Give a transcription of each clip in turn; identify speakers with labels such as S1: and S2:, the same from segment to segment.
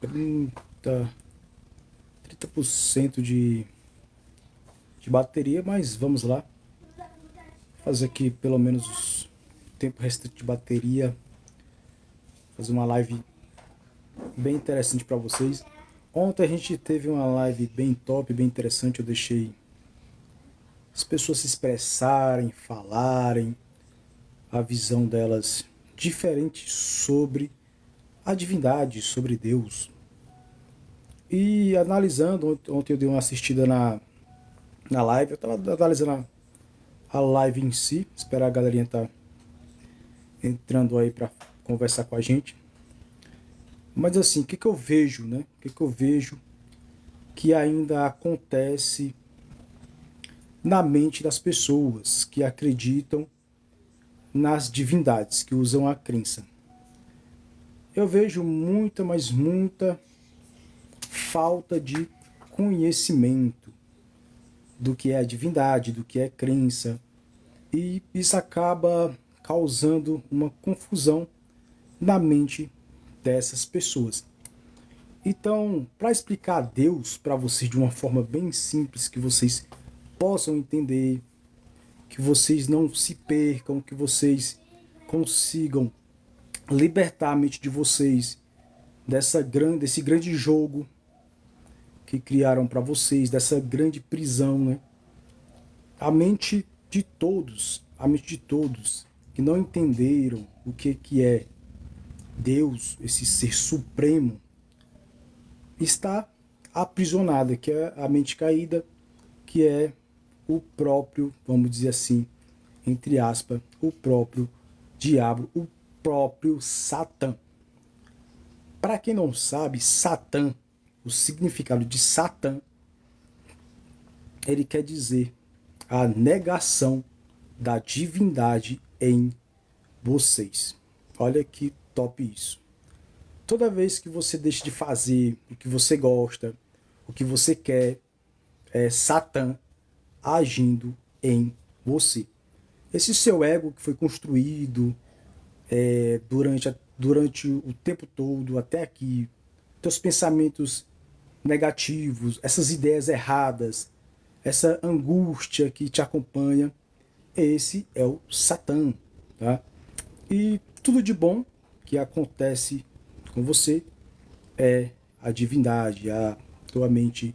S1: 30% de bateria, mas vamos lá. Fazer aqui pelo menos o tempo restante de bateria. Fazer uma live bem interessante para vocês. Ontem a gente teve uma live bem top, bem interessante. Eu deixei as pessoas se expressarem, falarem a visão delas diferente sobre a divindade, sobre Deus. E analisando, ontem eu dei uma assistida na live, eu estava analisando a live em si, esperar a galerinha tá entrando aí para conversar com a gente. Mas assim, o que eu vejo, né? O que eu vejo que ainda acontece na mente das pessoas que acreditam nas divindades, que usam a crença. Eu vejo muita, mas muita falta de conhecimento do que é a divindade, do que é crença. E isso acaba causando uma confusão na mente dessas pessoas. Então, para explicar Deus para vocês de uma forma bem simples, que vocês possam entender, que vocês não se percam, que vocês consigam libertar a mente de vocês desse grande jogo que criaram para vocês, dessa grande prisão, né? A mente de todos que não entenderam o que é Deus, esse ser supremo, está aprisionada, que é a mente caída, que é o próprio, vamos dizer assim, entre aspas, o próprio diabo, o próprio Satã. Para quem não sabe, Satã, o significado de Satã, ele quer dizer a negação da divindade em vocês. Olha que top isso. Toda vez que você deixa de fazer o que você gosta, o que você quer, é Satã agindo em você. Esse seu ego que foi construído durante o tempo todo, até aqui, teus pensamentos negativos, essas ideias erradas, essa angústia que te acompanha, esse é o Satã, tá? E tudo de bom que acontece com você é a divindade, a tua mente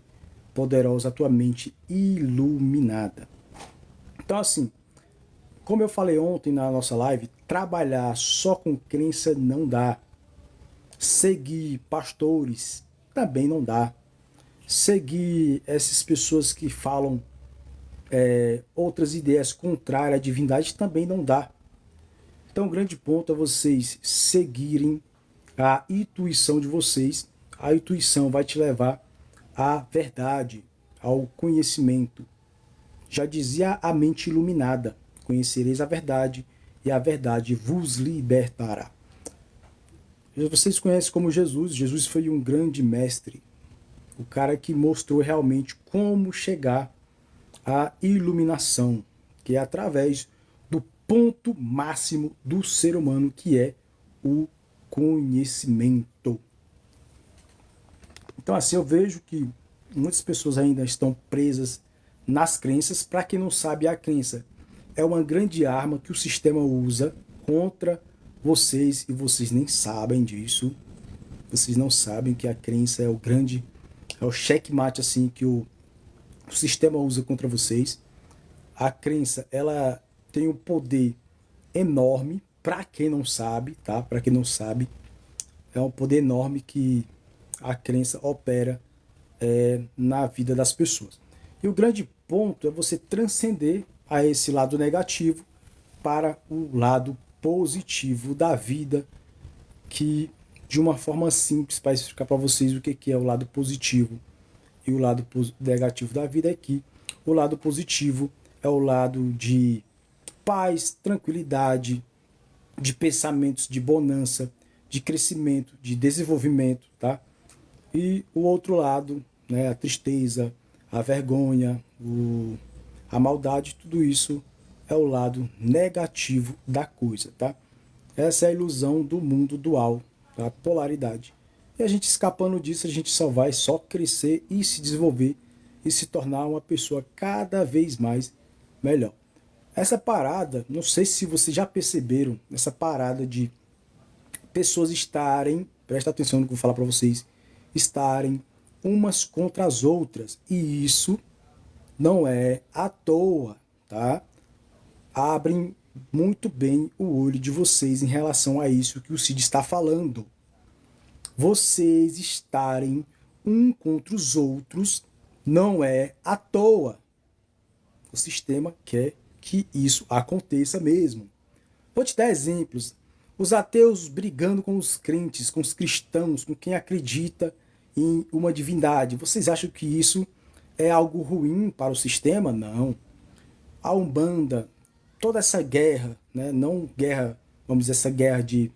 S1: poderosa, a tua mente iluminada. Então, assim, como eu falei ontem na nossa live, trabalhar só com crença não dá. Seguir pastores também não dá. Seguir essas pessoas que falam outras ideias contrárias à divindade também não dá. Então, o grande ponto é vocês seguirem a intuição de vocês. A intuição vai te levar à verdade, ao conhecimento. Já dizia a mente iluminada: conhecereis a verdade e a verdade vos libertará. Vocês conhecem como Jesus. Jesus foi um grande mestre, o cara que mostrou realmente como chegar à iluminação, que é através do ponto máximo do ser humano, que é o conhecimento. Então, assim, eu vejo que muitas pessoas ainda estão presas nas crenças. Para quem não sabe, a crença é uma grande arma que o sistema usa contra vocês e vocês nem sabem disso. Vocês não sabem que a crença é o checkmate assim que o sistema usa contra vocês. A crença, ela tem um poder enorme, para quem não sabe, tá? Para quem não sabe, é um poder enorme que a crença opera na vida das pessoas. E o grande ponto é você transcender a esse lado negativo para o lado positivo da vida, que de uma forma simples, para explicar para vocês o que é o lado positivo e o lado negativo da vida, é que o lado positivo é o lado de paz, tranquilidade, de pensamentos de bonança, de crescimento, de desenvolvimento, tá? E o outro lado, né, a tristeza, a vergonha, a maldade, tudo isso é o lado negativo da coisa, tá? Essa é a ilusão do mundo dual, da polaridade. E a gente escapando disso, a gente só vai só crescer e se desenvolver e se tornar uma pessoa cada vez mais melhor. Essa parada, não sei se vocês já perceberam, essa parada de pessoas estarem, presta atenção no que eu vou falar para vocês, estarem umas contra as outras. E isso não é à toa, tá? Abrem muito bem o olho de vocês em relação a isso que o Cid está falando. Vocês estarem um contra os outros não é à toa. O sistema quer que isso aconteça mesmo. Vou te dar exemplos. Os ateus brigando com os crentes, com os cristãos, com quem acredita em uma divindade. Vocês acham que isso é algo ruim para o sistema? Não. A Umbanda, toda essa guerra, né? Não guerra, vamos dizer, essa guerra de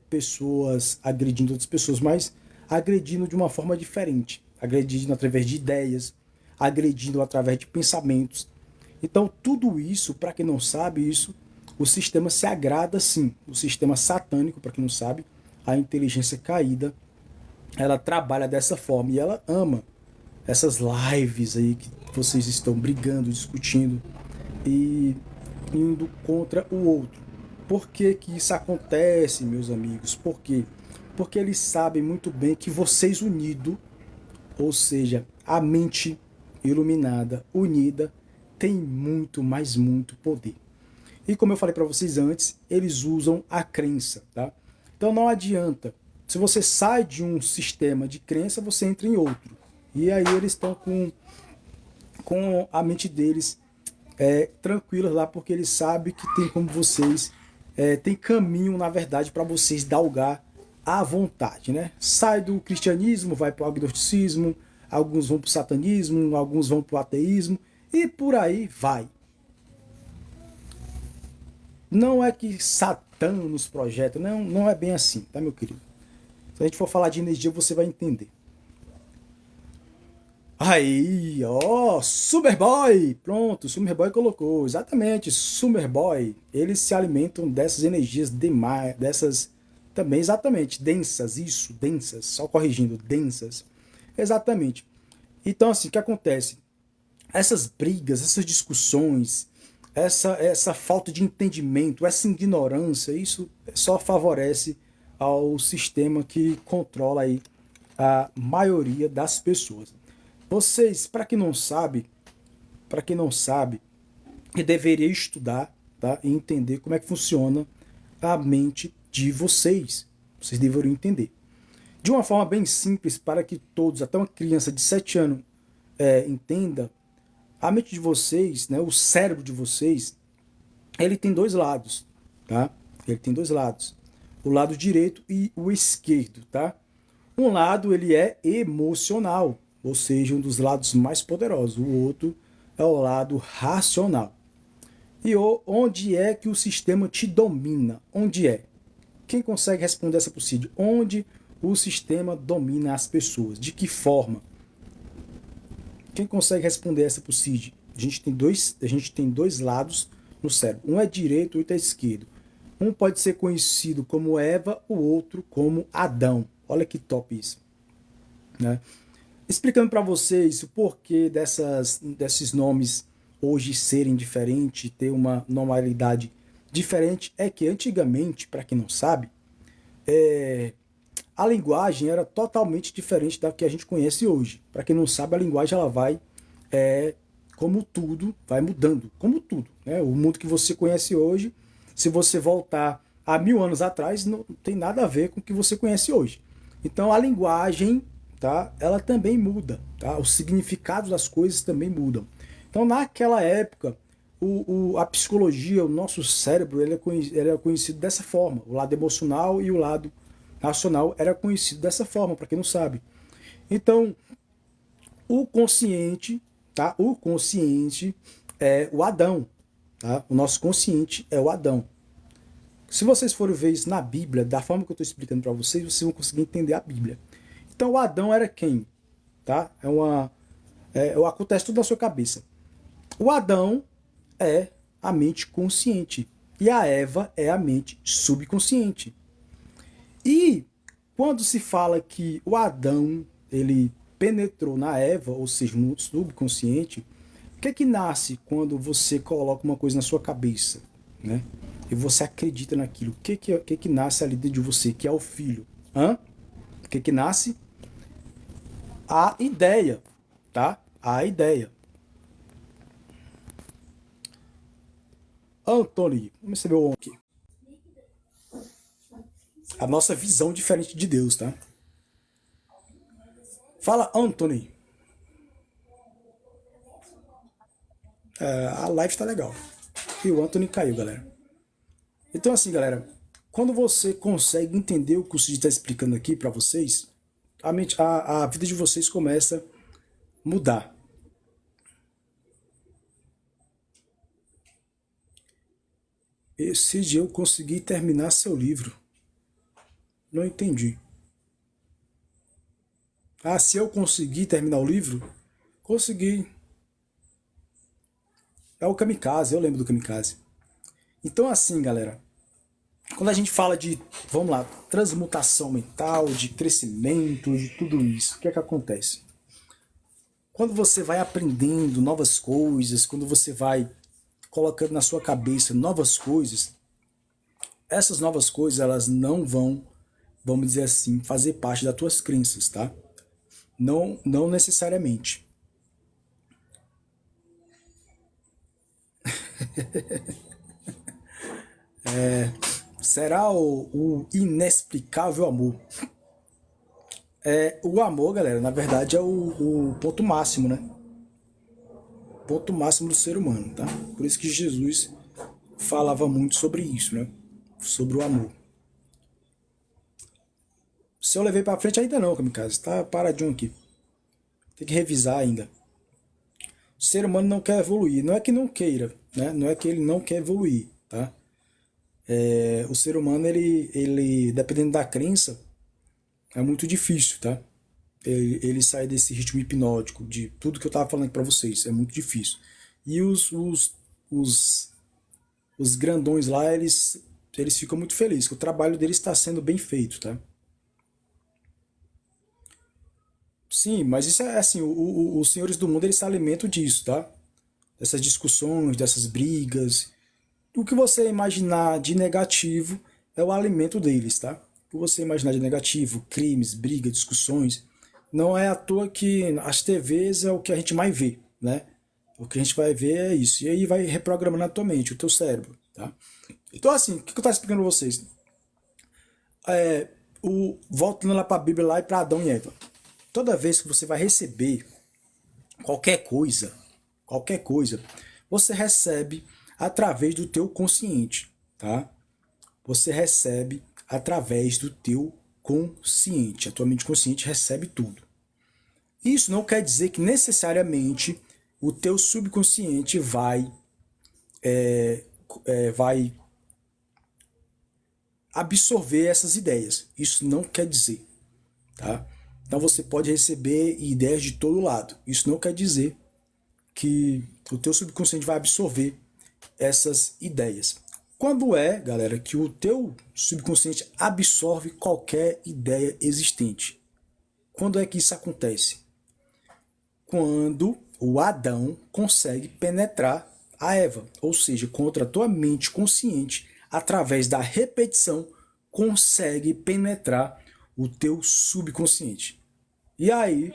S1: pessoas agredindo outras pessoas, mas agredindo de uma forma diferente, agredindo através de ideias, agredindo através de pensamentos. Então, tudo isso, para quem não sabe, isso, o sistema se agrada sim. O sistema satânico, para quem não sabe, a inteligência caída, ela trabalha dessa forma e ela ama essas lives aí que vocês estão brigando, discutindo e indo contra o outro. Por que que isso acontece, meus amigos? Por quê? Porque eles sabem muito bem que vocês unidos, ou seja, a mente iluminada, unida, tem muito, mas muito poder. E como eu falei para vocês antes, eles usam a crença, tá? Então não adianta. Se você sai de um sistema de crença, você entra em outro. E aí eles estão com a mente deles tranquila lá, porque eles sabem que tem como vocês, tem caminho, na verdade, para vocês galgar à vontade, né? Sai do cristianismo, vai para o agnosticismo, alguns vão para o satanismo, alguns vão para o ateísmo, e por aí vai. Não é que Satã nos projeta, não, não é bem assim, tá, meu querido? Se a gente for falar de energia, você vai entender. Aí, ó, Superboy! Pronto, Superboy colocou. Exatamente, Superboy. Eles se alimentam dessas energias demais, dessas também, exatamente, densas, isso, densas, só corrigindo, densas. Exatamente. Então, assim, o que acontece? Essas brigas, essas discussões, essa falta de entendimento, essa ignorância, isso só favorece ao sistema que controla aí a maioria das pessoas. Vocês, para quem não sabe, que deveria estudar, tá? E entender como é que funciona a mente de vocês. Vocês deveriam entender. De uma forma bem simples, para que todos, até uma criança de 7 anos, entenda, a mente de vocês, né, o cérebro de vocês, ele tem dois lados, tá? Ele tem dois lados. O lado direito e o esquerdo, tá? Um lado ele é emocional, ou seja, um dos lados mais poderosos. O outro é o lado racional. E onde é que o sistema te domina? Onde é? Quem consegue responder essa possível? Onde o sistema domina as pessoas? De que forma? Quem consegue responder essa possível? A gente tem dois lados no cérebro. Um é direito, o outro é esquerdo. Um pode ser conhecido como Eva, o outro como Adão. Olha que top isso, né? Explicando para vocês o porquê desses nomes hoje serem diferentes, ter uma normalidade diferente, é que antigamente, para quem não sabe, a linguagem era totalmente diferente da que a gente conhece hoje. Para quem não sabe, a linguagem ela vai, como tudo, vai mudando, como tudo, né? O mundo que você conhece hoje, se você voltar há 1000 anos atrás, não tem nada a ver com o que você conhece hoje. Então a linguagem, tá, ela também muda, tá? Os significados das coisas também mudam. Então naquela época, a psicologia, o nosso cérebro, ele é conhecido dessa forma. O lado emocional e o lado racional era conhecido dessa forma, para quem não sabe. Então, o consciente, tá? O consciente é o Adão, tá? O nosso consciente é o Adão. Se vocês forem ver isso na Bíblia, da forma que eu estou explicando para vocês, vocês vão conseguir entender a Bíblia. Então, o Adão era quem? Tá? Acontece tudo na sua cabeça. O Adão é a mente consciente e a Eva é a mente subconsciente. E Quando se fala que o Adão, ele penetrou na Eva, ou seja, no subconsciente, o que é que nasce quando você coloca uma coisa na sua cabeça, né? E você acredita naquilo? O que nasce ali dentro de você, que é o filho? Hã? O que nasce? A ideia, tá? A ideia. Anthony, vamos receber o aqui. A nossa visão diferente de Deus, tá? Fala, Anthony. A live tá legal. E o Anthony caiu, galera. Então, assim, galera, quando você consegue entender o que o Cid está explicando aqui para vocês, a vida de vocês começa a mudar. E, Cid, eu consegui terminar seu livro. Não entendi. Ah, se eu conseguir terminar o livro? Consegui. É o Kamikaze, eu lembro do Kamikaze. Então, assim, galera, quando a gente fala de, vamos lá, transmutação mental, de crescimento, de tudo isso, o que é que acontece? Quando você vai aprendendo novas coisas, quando você vai colocando na sua cabeça novas coisas, essas novas coisas elas não vão, vamos dizer assim, fazer parte das tuas crenças, tá? Não necessariamente. Será o inexplicável amor. O amor, galera, na verdade é o ponto máximo, né? Ponto máximo do ser humano, tá? Por isso que Jesus falava muito sobre isso, né? Sobre o amor. Se eu levei pra frente ainda não, Kamikaze, tá paradinho aqui. Tem que revisar ainda. O ser humano não quer evoluir. Não é que não queira, né? Não é que ele não quer evoluir, tá? O ser humano, ele, dependendo da crença, é muito difícil, tá? Ele sair desse ritmo hipnótico, de tudo que eu tava falando para vocês, é muito difícil. E os, os grandões lá, eles ficam muito felizes, que o trabalho deles está sendo bem feito, tá? Sim, mas isso é assim, os senhores do mundo, eles se alimentam disso, tá? Dessas discussões, dessas brigas. O que você imaginar de negativo é o alimento deles, tá? O que você imaginar de negativo, crimes, brigas, discussões, não é à toa que as TVs é o que a gente mais vê, né? O que a gente vai ver é isso. E aí vai reprogramando a tua mente, o teu cérebro, tá? Então, assim, o que eu estou explicando pra vocês? Voltando lá para a Bíblia lá e para Adão e Eva. Toda vez que você vai receber qualquer coisa, qualquer coisa, você recebe através do teu consciente, tá? Você recebe através do teu consciente. A tua mente consciente recebe tudo. Isso não quer dizer que necessariamente o teu subconsciente vai absorver essas ideias. Isso não quer dizer, tá? Então você pode receber ideias de todo lado. Isso não quer dizer que o teu subconsciente vai absorver essas ideias. Quando é, galera, que o teu subconsciente absorve qualquer ideia existente? Quando é que isso acontece? Quando o Adão consegue penetrar a Eva, ou seja, contra a tua mente consciente, através da repetição, consegue penetrar o teu subconsciente. E aí,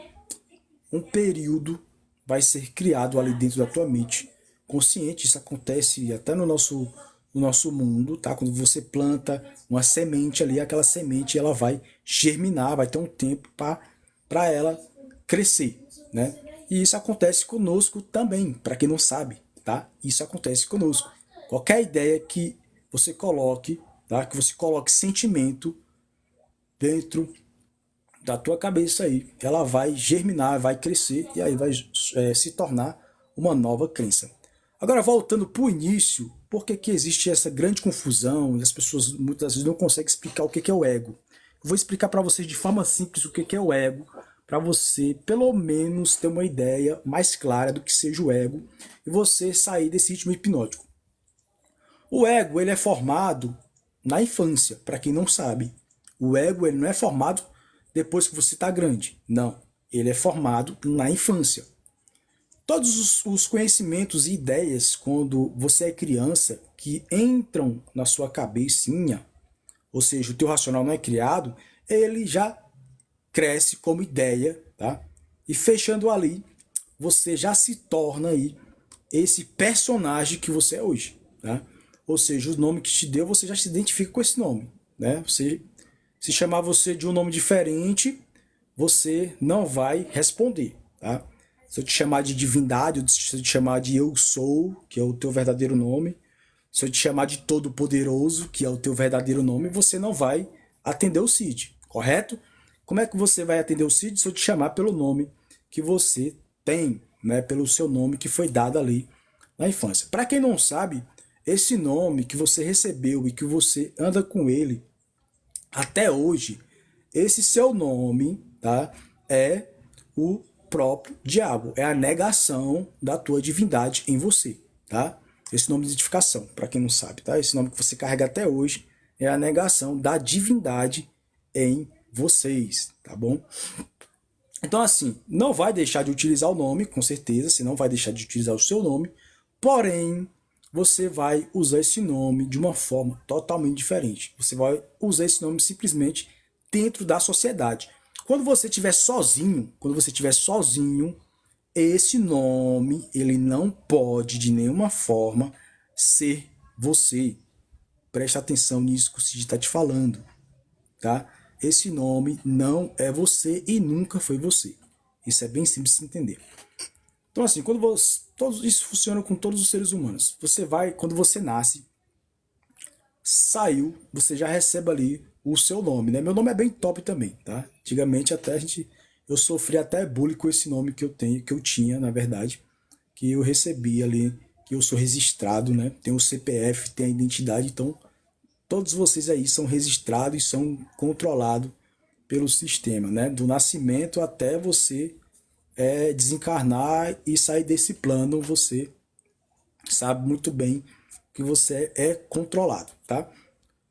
S1: um período vai ser criado ali dentro da tua mente consciente. Isso acontece até no nosso mundo, tá? Quando você planta uma semente ali, aquela semente ela vai germinar, vai ter um tempo para ela crescer, né? E isso acontece conosco também, para quem não sabe, tá? Isso acontece conosco. Qualquer ideia que você coloque, tá? Que você coloque sentimento dentro da tua cabeça aí, ela vai germinar, vai crescer e aí vai se tornar uma nova crença. Agora, voltando para o início, por que existe essa grande confusão e as pessoas muitas vezes não conseguem explicar o que é o ego? Eu vou explicar para vocês de forma simples o que é o ego, para você pelo menos ter uma ideia mais clara do que seja o ego e você sair desse ritmo hipnótico. O ego ele é formado na infância, para quem não sabe. O ego ele não é formado depois que você está grande. Não. Ele é formado na infância. Todos os conhecimentos e ideias, quando você é criança, que entram na sua cabecinha, ou seja, o teu racional não é criado, ele já cresce como ideia, tá? E fechando ali, você já se torna aí esse personagem que você é hoje, tá? Ou seja, o nome que te deu, você já se identifica com esse nome, né? Você, se chamar você de um nome diferente, você não vai responder, tá? Se eu te chamar de divindade, ou se eu te chamar de eu sou, que é o teu verdadeiro nome, se eu te chamar de todo-poderoso, que é o teu verdadeiro nome, você não vai atender o Cid, correto? Como é que você vai atender o Cid se eu te chamar pelo nome que você tem, né? Pelo seu nome que foi dado ali na infância. Para quem não sabe, esse nome que você recebeu e que você anda com ele até hoje, esse seu nome, tá? É o próprio diabo, é a negação da tua divindade em você, tá? Esse nome de identificação, para quem não sabe, tá? Esse nome que você carrega até hoje é a negação da divindade em vocês, tá bom? Então, assim, não vai deixar de utilizar o nome, com certeza, você não vai deixar de utilizar o seu nome, porém, você vai usar esse nome de uma forma totalmente diferente. Você vai usar esse nome simplesmente dentro da sociedade. Quando você estiver sozinho, esse nome, ele não pode de nenhuma forma ser você. Presta atenção nisso que o Cid está te falando, tá? Esse nome não é você e nunca foi você. Isso é bem simples de se entender. Então, assim, isso funciona com todos os seres humanos. Quando você nasce, saiu, você já recebe ali o seu nome, né? Meu nome é bem top também, tá? Antigamente até eu sofri até bullying com esse nome que eu tinha, na verdade, que eu recebi ali, que eu sou registrado, né? Tem o CPF, tem a identidade, então todos vocês aí são registrados e são controlados pelo sistema, né? Do nascimento até você desencarnar e sair desse plano, você sabe muito bem que você é controlado, tá?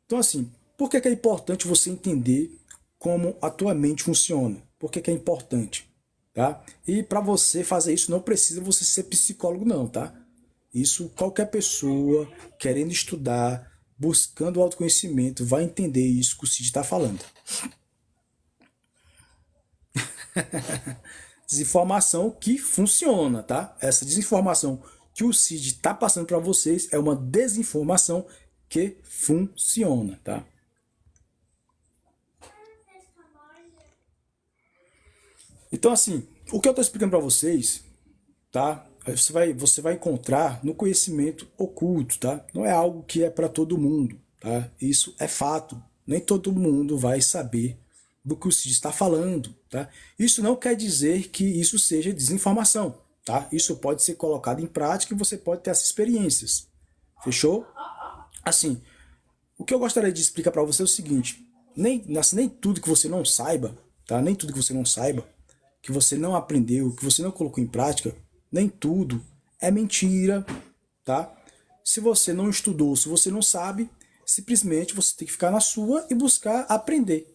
S1: Então, assim, por que é importante você entender como a tua mente funciona? Por que é importante? Tá? E para você fazer isso, não precisa você ser psicólogo, não, tá? Isso qualquer pessoa querendo estudar, buscando autoconhecimento, vai entender isso que o Cid está falando. Desinformação que funciona, tá? Essa desinformação que o Cid está passando para vocês é uma desinformação que funciona, tá? Então, assim, o que eu estou explicando para vocês, tá? Você vai encontrar no conhecimento oculto, tá? Não é algo que é para todo mundo, tá? Isso é fato. Nem todo mundo vai saber do que o Cid está falando, tá? Isso não quer dizer que isso seja desinformação, tá? Isso pode ser colocado em prática e você pode ter essas experiências. Fechou? Assim, o que eu gostaria de explicar para você é o seguinte: nem tudo que você não saiba, tá? Nem tudo que você não saiba, que você não aprendeu, que você não colocou em prática, nem tudo é mentira, tá? Se você não estudou, se você não sabe, simplesmente você tem que ficar na sua e buscar aprender.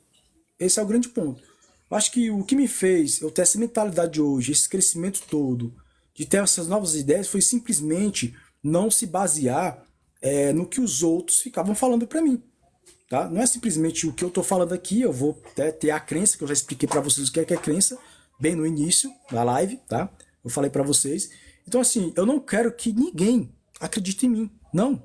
S1: Esse é o grande ponto. Eu acho que o que me fez eu ter essa mentalidade hoje, esse crescimento todo, de ter essas novas ideias, foi simplesmente não se basear no que os outros ficavam falando para mim. Tá? Não é simplesmente o que eu estou falando aqui, eu vou ter a crença, que eu já expliquei para vocês o que é crença, bem no início da live, tá? Eu falei para vocês. Então, assim, eu não quero que ninguém acredite em mim. Não.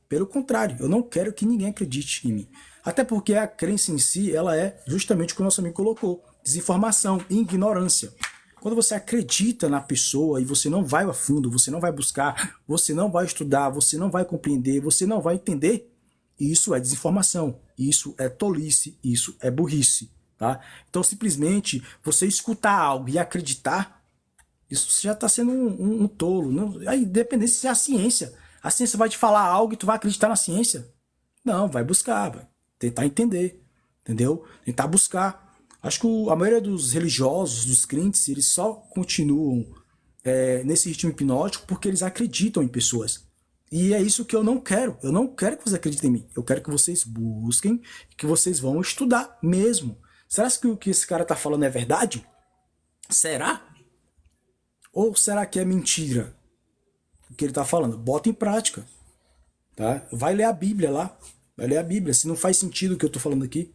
S1: Pelo contrário, eu não quero que ninguém acredite em mim. Até porque a crença em si, ela é justamente o que o nosso amigo colocou: desinformação, ignorância. Quando você acredita na pessoa e você não vai a fundo, você não vai buscar, você não vai estudar, você não vai compreender, você não vai entender, isso é desinformação, isso é tolice, isso é burrice. Tá? Então, simplesmente, você escutar algo e acreditar, isso já está sendo um tolo. Não, aí, independente se é a ciência. A ciência vai te falar algo e tu vai acreditar na ciência? Não, vai buscar, vai tentar entender, entendeu? Tentar buscar. Acho que a maioria dos religiosos, dos crentes, eles só continuam nesse ritmo hipnótico porque eles acreditam em pessoas. E é isso que eu não quero. Eu não quero que vocês acreditem em mim. Eu quero que vocês busquem, que vocês vão estudar mesmo. Será que o que esse cara está falando é verdade? Será? Ou será que é mentira o que ele está falando? Bota em prática. Tá? Vai ler a Bíblia lá. Vai ler a Bíblia. Se não faz sentido o que eu estou falando aqui.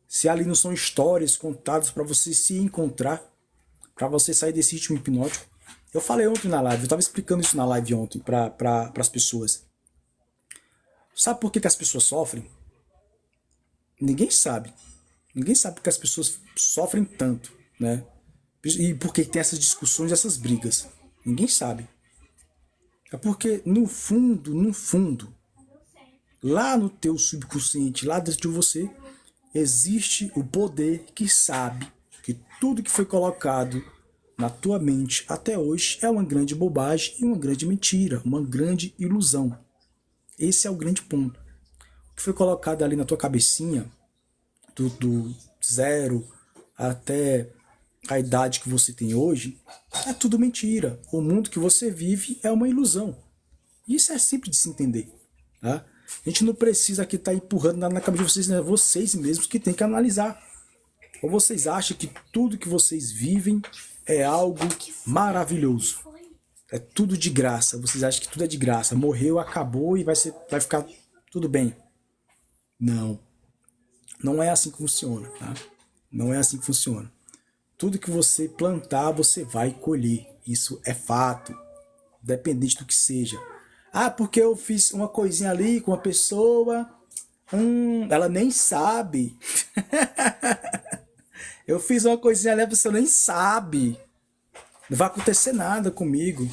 S1: Se ali não são histórias contadas para você se encontrar, para você sair desse ritmo hipnótico. Eu falei ontem na live, eu estava explicando isso na live ontem para as pessoas. Sabe por que, que as pessoas sofrem? Ninguém sabe. Ninguém sabe porque as pessoas sofrem tanto, né? E por que tem essas discussões, essas brigas. Ninguém sabe. É porque, no fundo, lá no teu subconsciente, lá dentro de você, existe o poder que sabe que tudo que foi colocado na tua mente até hoje é uma grande bobagem e uma grande mentira, uma grande ilusão. Esse é o grande ponto. O que foi colocado ali na tua cabecinha, do zero até a idade que você tem hoje, é tudo mentira. O mundo que você vive é uma ilusão. Isso é simples de se entender. Tá? A gente não precisa aqui estar empurrando nada na cabeça de vocês, né? Vocês mesmos que tem que analisar. Ou vocês acham que tudo que vocês vivem é algo maravilhoso? É tudo de graça. Vocês acham que tudo é de graça. Morreu, acabou e vai ficar tudo bem. Não. Não é assim que funciona. Tá? Não é assim que funciona. Tudo que você plantar, você vai colher. Isso é fato. Dependente do que seja. Ah, porque eu fiz uma coisinha ali com uma pessoa. Ela nem sabe. Eu fiz uma coisinha ali, a pessoa nem sabe. Não vai acontecer nada comigo.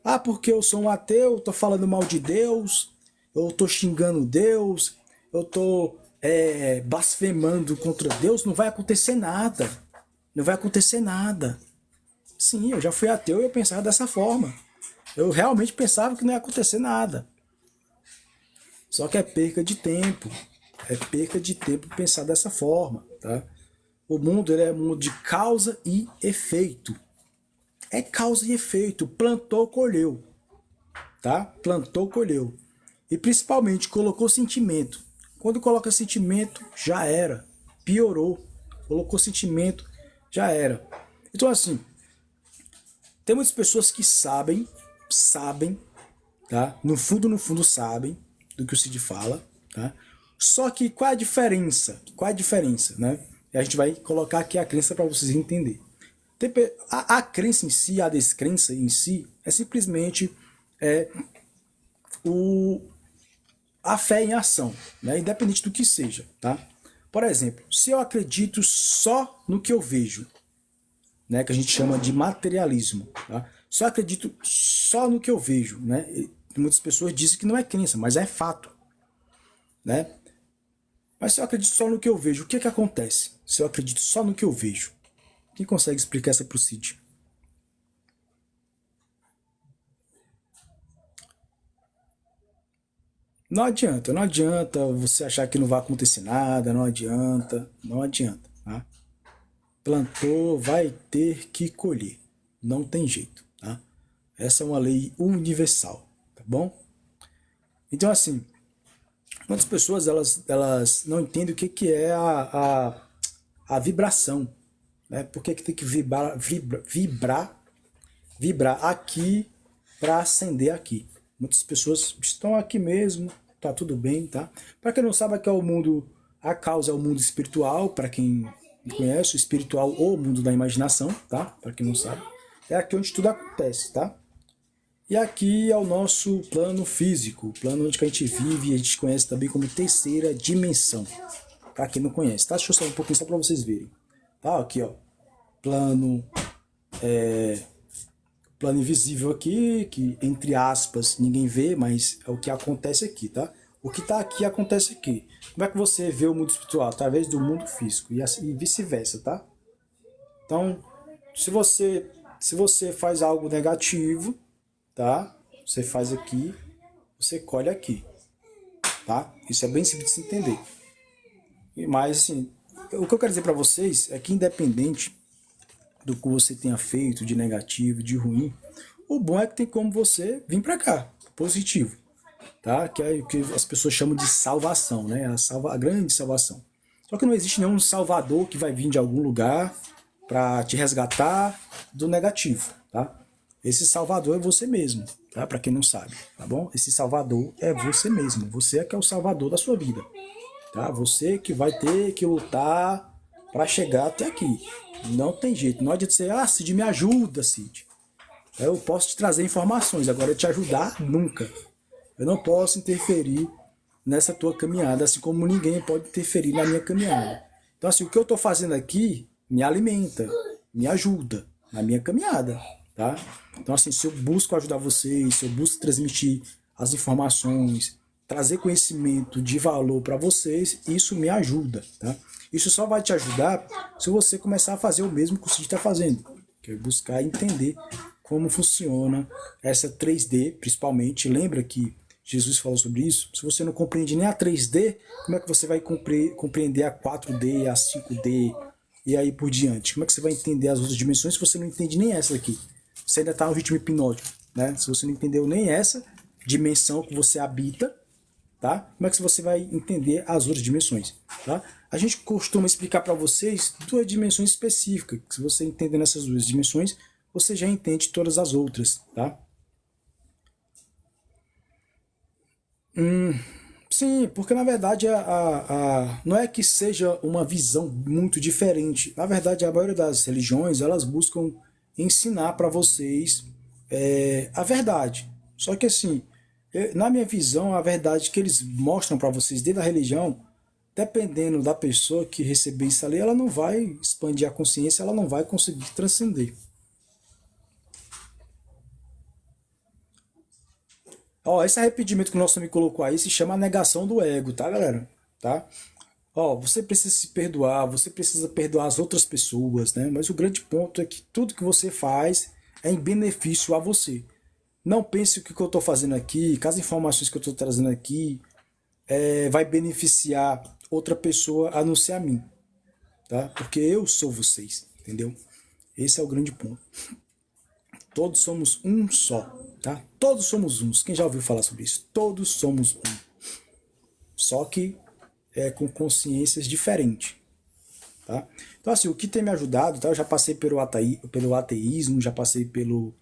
S1: Ah, porque eu sou um ateu, tô falando mal de Deus, eu tô xingando Deus, eu tô blasfemando contra Deus, não vai acontecer nada. Não vai acontecer nada. Sim, eu já fui ateu e eu pensava dessa forma. Eu realmente pensava que não ia acontecer nada. Só que é perca de tempo. É perca de tempo pensar dessa forma, tá? O mundo ele é um mundo de causa e efeito. É causa e efeito. Plantou, colheu. Tá? Plantou, colheu. E principalmente colocou sentimento. Quando coloca sentimento, já era. Piorou. Colocou sentimento, já era. Então assim, tem muitas pessoas que sabem, tá? No fundo sabem do que o Cid fala, tá? Só que qual é a diferença? Qual é a diferença, né? E a gente vai colocar aqui a crença para vocês entenderem. A crença em si, a descrença em si, é simplesmente a fé em ação, né? Independente do que seja, tá? Por exemplo, se eu acredito só no que eu vejo, né, que a gente chama de materialismo, tá? Se eu acredito só no que eu vejo, né? E muitas pessoas dizem que não é crença, mas é fato, né? Mas se eu acredito só no que eu vejo, o que acontece? Se eu acredito só no que eu vejo, quem consegue explicar essa pro Cid? Não adianta você achar que não vai acontecer nada, não adianta, tá? Plantou, vai ter que colher, não tem jeito, tá? Essa é uma lei universal, tá bom? Então assim, muitas pessoas elas não entendem o que é a vibração, né? Por que tem que vibrar aqui para acender aqui? Muitas pessoas estão aqui mesmo, tá tudo bem, tá? Para quem não sabe, aqui é o mundo, a causa é o mundo espiritual, para quem conhece o espiritual ou o mundo da imaginação, tá? Para quem não sabe, é aqui onde tudo acontece, tá? E aqui é o nosso plano físico, o plano onde a gente vive e a gente conhece também como terceira dimensão. Para quem não conhece, tá? Deixa eu só um pouquinho só para vocês verem. Tá? Aqui, ó. Plano invisível aqui, que entre aspas ninguém vê, mas é o que acontece aqui, tá? O que está aqui acontece aqui. Como é que você vê o mundo espiritual? Através do mundo físico e assim, vice-versa, tá? Então, se você faz algo negativo, tá? Você faz aqui, você colhe aqui, tá? Isso é bem simples de se entender. Mas assim, o que eu quero dizer para vocês é que independente do que você tenha feito de negativo, de ruim, o bom é que tem como você vir para cá, positivo. tá? Que é o que as pessoas chamam de salvação, né? A grande salvação. Só que não existe nenhum salvador que vai vir de algum lugar para te resgatar do negativo, tá? Esse salvador é você mesmo, tá? Para quem não sabe, tá bom? Esse salvador é você mesmo. Você é que é o salvador da sua vida, tá? Você que vai ter que lutar para chegar até aqui. Não tem jeito. Não adianta você, Cid, me ajuda, Cid. Eu posso te trazer informações, agora te ajudar, nunca. Eu não posso interferir nessa tua caminhada, assim como ninguém pode interferir na minha caminhada. Então, assim, o que eu estou fazendo aqui me alimenta, me ajuda na minha caminhada, tá? Então, assim, se eu busco ajudar vocês, se eu busco transmitir as informações, trazer conhecimento de valor para vocês, isso me ajuda, tá? Isso só vai te ajudar se você começar a fazer o mesmo que o Cid está fazendo, que é buscar entender como funciona essa 3D, principalmente. Lembra que Jesus falou sobre isso? Se você não compreende nem a 3D, como é que você vai compreender a 4D, a 5D e aí por diante? Como é que você vai entender as outras dimensões se você não entende nem essa aqui? Você ainda está no ritmo hipnótico, né? Se você não entendeu nem essa dimensão que você habita, tá? Como é que você vai entender as outras dimensões, tá? A gente costuma explicar para vocês duas dimensões específicas. Se você entender nessas duas dimensões, você já entende todas as outras, tá? Sim, porque na verdade não é que seja uma visão muito diferente. Na verdade, a maioria das religiões, elas buscam ensinar para vocês a verdade. Só que assim, na minha visão, a verdade que eles mostram para vocês dentro da religião, dependendo da pessoa que receber isso ali, ela não vai expandir a consciência, ela não vai conseguir transcender. Ó, esse arrependimento que o nosso amigo colocou aí se chama negação do ego, tá, galera? Tá? Ó, você precisa se perdoar, você precisa perdoar as outras pessoas, né? Mas o grande ponto é que tudo que você faz é em benefício a você. Não pense que o que eu estou fazendo aqui, que as informações que eu estou trazendo aqui, vai beneficiar outra pessoa a não ser a mim, tá? Porque eu sou vocês, entendeu? Esse é o grande ponto. Todos somos um só, tá? Todos somos uns. Quem já ouviu falar sobre isso? Todos somos um. Só que com consciências diferentes, tá? Então, assim, o que tem me ajudado, tá? Eu já passei pelo ateísmo, já passei pelo...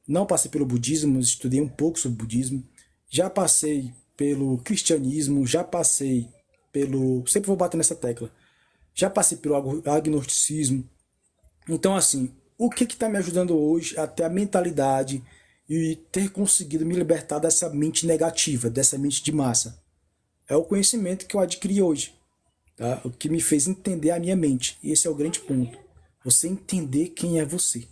S1: Não passei pelo budismo, mas estudei um pouco sobre budismo. Já passei pelo cristianismo, já passei pelo... Sempre vou bater nessa tecla. Já passei pelo agnosticismo. Então, assim, o que está me ajudando hoje a ter a mentalidade e ter conseguido me libertar dessa mente negativa, dessa mente de massa? É o conhecimento que eu adquiri hoje, tá? O que me fez entender a minha mente. E esse é o grande ponto. Você entender quem é você.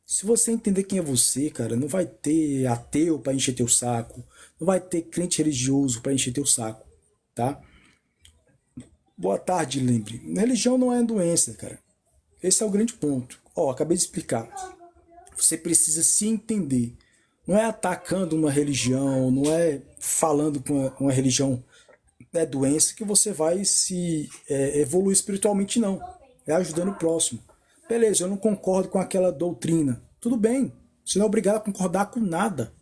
S1: Se você entender quem é você, cara, não vai ter ateu para encher teu saco, não vai ter crente religioso para encher teu saco, tá? Boa tarde, lembre. Religião não é doença, cara. Esse é o grande ponto. Ó, acabei de explicar. Você precisa se entender. Não é atacando uma religião, não é falando com uma religião doença que você vai se evoluir espiritualmente, não. É ajudando o próximo. Beleza, eu não concordo com aquela doutrina. Tudo bem. Você não é obrigado a concordar com nada.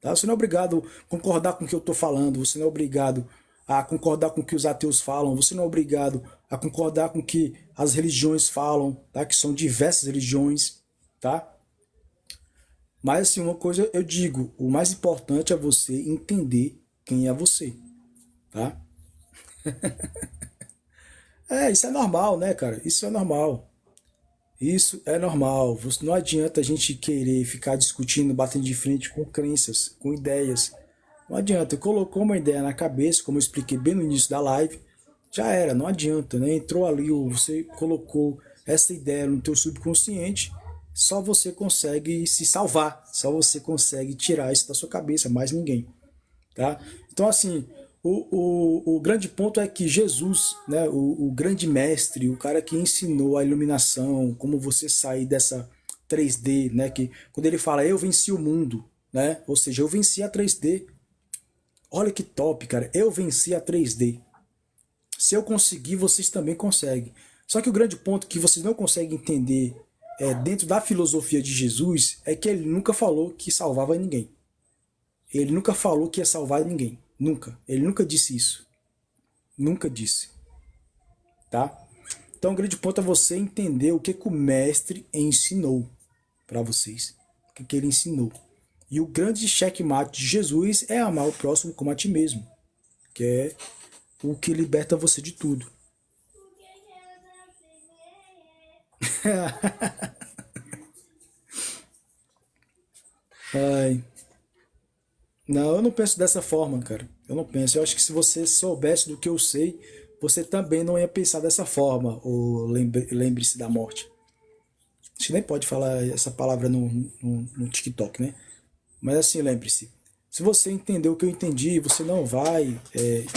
S1: Tá? Você não é obrigado a concordar com o que eu estou falando. Você não é obrigado a concordar com o que os ateus falam. Você não é obrigado a concordar com o que as religiões falam, tá? Que são diversas religiões, tá? Mas assim, uma coisa eu digo, o mais importante é você entender quem é você, tá? Isso é normal, né, cara? Isso é normal. Isso é normal. Não adianta a gente querer ficar discutindo, batendo de frente com crenças, com ideias. Não adianta. Colocou uma ideia na cabeça, como eu expliquei bem no início da live, já era, não adianta, né? Entrou ali, você colocou essa ideia no teu subconsciente, só você consegue se salvar, só você consegue tirar isso da sua cabeça, mais ninguém, tá? Então, assim, o grande ponto é que Jesus, né, o grande mestre, o cara que ensinou a iluminação, como você sair dessa 3D, né, que quando ele fala, eu venci o mundo, né, ou seja, eu venci a 3D, olha que top, cara, eu venci a 3D. Se eu conseguir, vocês também conseguem. Só que o grande ponto que vocês não conseguem entender dentro da filosofia de Jesus é que ele nunca falou que salvava ninguém. Ele nunca falou que ia salvar ninguém. Nunca. Ele nunca disse isso. Nunca disse. Tá? Então o grande ponto é você entender o que, que o mestre ensinou para vocês. O que, que ele ensinou. E o grande checkmate de Jesus é amar o próximo como a ti mesmo. Que é o que liberta você de tudo. Ai. Não, eu não penso dessa forma, cara. Eu não penso. Eu acho que se você soubesse do que eu sei, você também não ia pensar dessa forma. Ou lembre-se da morte. A gente nem pode falar essa palavra no TikTok, né? Mas assim, lembre-se. Se você entendeu o que eu entendi, você não vai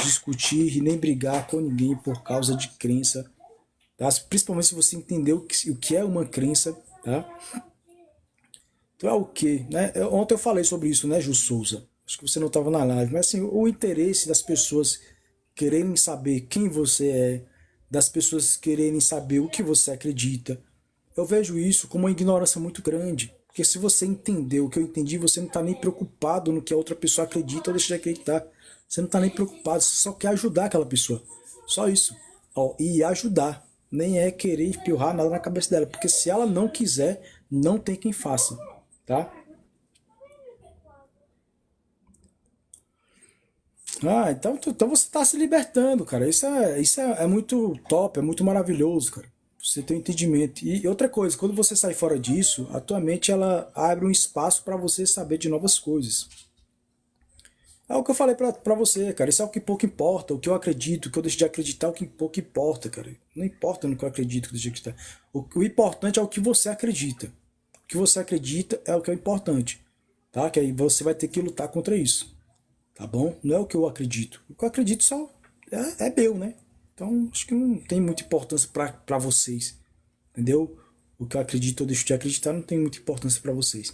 S1: discutir e nem brigar com ninguém por causa de crença. Tá? Principalmente se você entendeu o que é uma crença. Tá? Então é o quê? Né? Ontem eu falei sobre isso, né, Ju Souza? Acho que você não estava na live, mas assim, o interesse das pessoas quererem saber quem você é, das pessoas quererem saber o que você acredita, eu vejo isso como uma ignorância muito grande. Porque se você entendeu o que eu entendi, você não está nem preocupado no que a outra pessoa acredita ou deixa de acreditar. Você não está nem preocupado, você só quer ajudar aquela pessoa. Só isso. Ó, e ajudar. Nem é querer empurrar nada na cabeça dela. Porque se ela não quiser, não tem quem faça. Tá? Ah, então você está se libertando, cara. Isso é muito top, é muito maravilhoso, cara. Você tem um entendimento. E outra coisa, quando você sai fora disso, a tua mente ela abre um espaço para você saber de novas coisas. É o que eu falei pra você, cara. Isso é o que pouco importa. O que eu acredito, o que eu deixo de acreditar, é o que pouco importa, cara. Não importa no que eu acredito, o que eu deixo de acreditar. O importante é o que você acredita. O que você acredita é o que é importante. Tá? Que aí você vai ter que lutar contra isso. Tá bom? Não é o que eu acredito. O que eu acredito só é meu, né? Então acho que não tem muita importância pra vocês. Entendeu? O que eu acredito ou deixo de acreditar não tem muita importância pra vocês.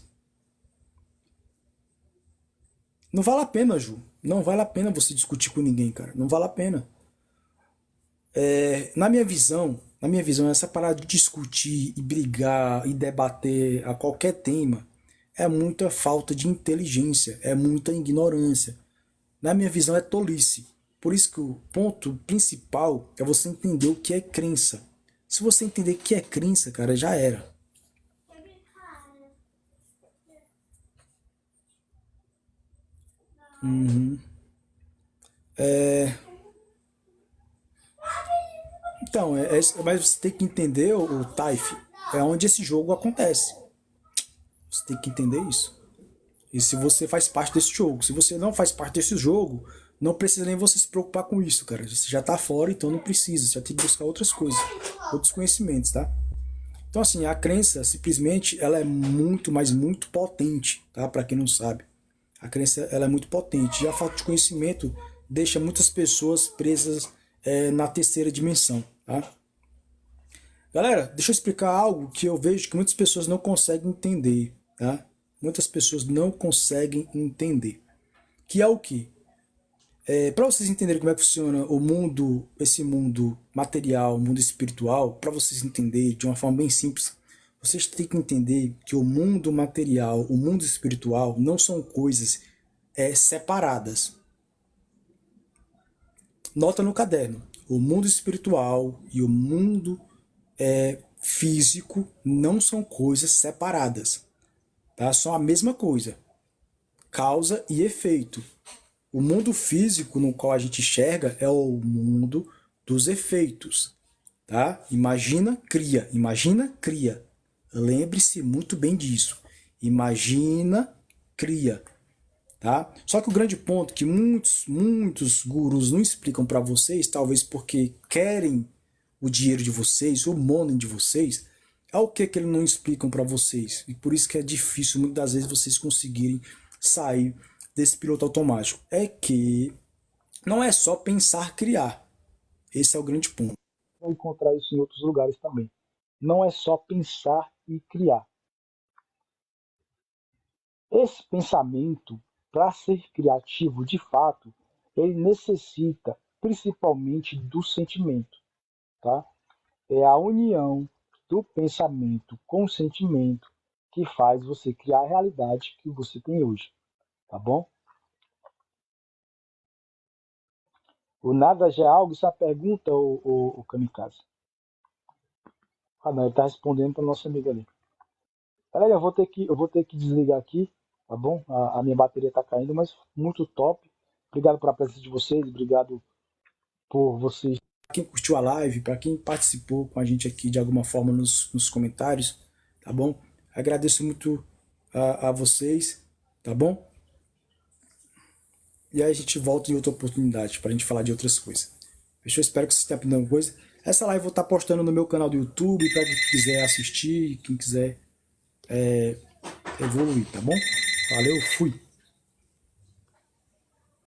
S1: Não vale a pena, Ju. Não vale a pena você discutir com ninguém, cara. Não vale a pena. Na minha visão, essa parada de discutir e brigar e debater a qualquer tema é muita falta de inteligência, é muita ignorância. Na minha visão, é tolice. Por isso que o ponto principal é você entender o que é crença. Se você entender o que é crença, cara, já era. Então, mas você tem que entender o TIFE, é onde esse jogo acontece. Você tem que entender isso. E se você faz parte desse jogo. Se você não faz parte desse jogo, não precisa nem você se preocupar com isso, cara. Você já tá fora, então não precisa. Você já tem que buscar outras coisas, outros conhecimentos, tá? Então, assim, a crença, simplesmente, ela é muito, mas muito potente, tá? Para quem não sabe. A crença, ela é muito potente. E a falta de conhecimento deixa muitas pessoas presas na terceira dimensão, tá? Galera, deixa eu explicar algo que eu vejo que muitas pessoas não conseguem entender, tá? Muitas pessoas não conseguem entender. Que é o que? Para vocês entenderem como é que funciona o mundo, esse mundo material, o mundo espiritual, para vocês entenderem de uma forma bem simples, vocês têm que entender que o mundo material, o mundo espiritual não são coisas separadas. Nota no caderno: o mundo espiritual e o mundo físico não são coisas separadas, tá? São a mesma coisa, causa e efeito. O mundo físico no qual a gente enxerga é o mundo dos efeitos, tá? Imagina, cria. Lembre-se muito bem disso. Imagina, cria, tá? Só que o grande ponto que muitos gurus não explicam para vocês, talvez porque querem o dinheiro de vocês, o money de vocês, é o que eles não explicam para vocês. E por isso que é difícil muitas das vezes vocês conseguirem sair desse piloto automático. É que não é só pensar criar. Esse é o grande ponto. Vai encontrar isso em outros lugares também. Não é só pensar e criar. Esse pensamento, para ser criativo de fato, ele necessita principalmente do sentimento, tá? É a união do pensamento com o sentimento que faz você criar a realidade que você tem hoje, tá bom? O nada já é algo, isso é uma pergunta, o Kamikaze. Ah, não, ele tá respondendo para nosso amigo ali. Galera, eu vou ter que desligar aqui, tá bom? A minha bateria tá caindo, mas muito top. Obrigado pela presença de vocês, obrigado por vocês. Pra quem curtiu a live, para quem participou com a gente aqui de alguma forma nos comentários, tá bom? Agradeço muito a vocês, tá bom? E aí a gente volta em outra oportunidade pra gente falar de outras coisas. Fechou? Espero que vocês tenham aprendido alguma coisa. Essa live eu vou estar postando no meu canal do YouTube para quem quiser assistir, quem quiser evoluir, tá bom? Valeu, fui!